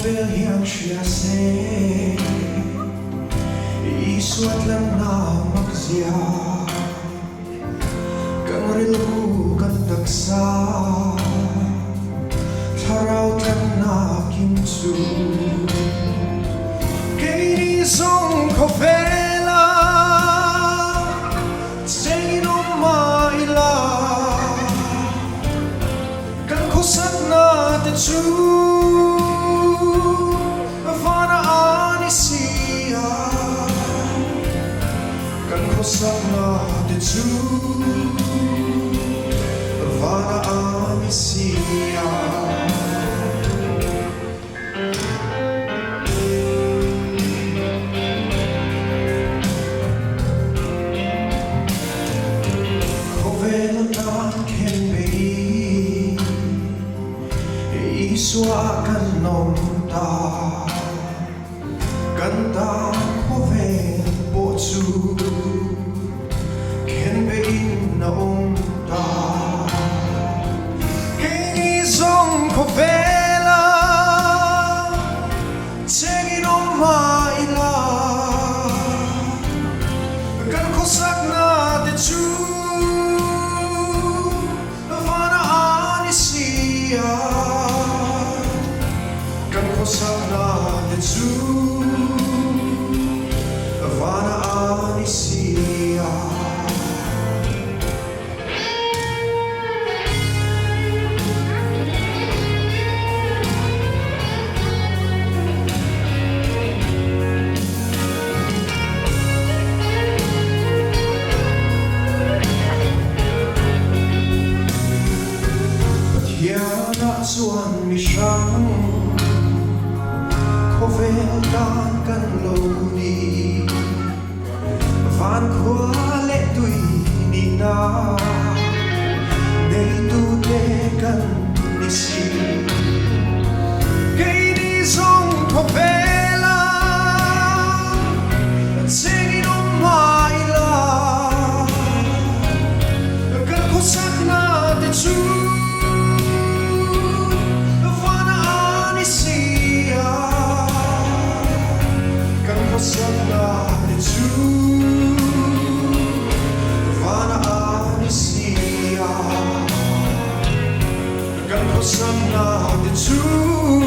vel hiang shia se I suat lang na magzia Kang rilu kan taksa Tharaw tan na kimsu Kay di song ko vela Tsengin o maila Kang kusat na tetsu Sama de tu vana amisia Kovela tan kembe Iswa kan nomta Kanta kovel botu na onda Kay isong kovela Tsengin o maila Kan kosak na tetsu Vana anisia Kan kosak na tetsu Vana anisia Suan mi sang Kovel dan kan lodi Van khua le tui ni na Dei tu te kan ni si Kay di song kovela Tsengin o maila Kan kusak na tetsu Sama de tu vana amisia Kan ko sama de tu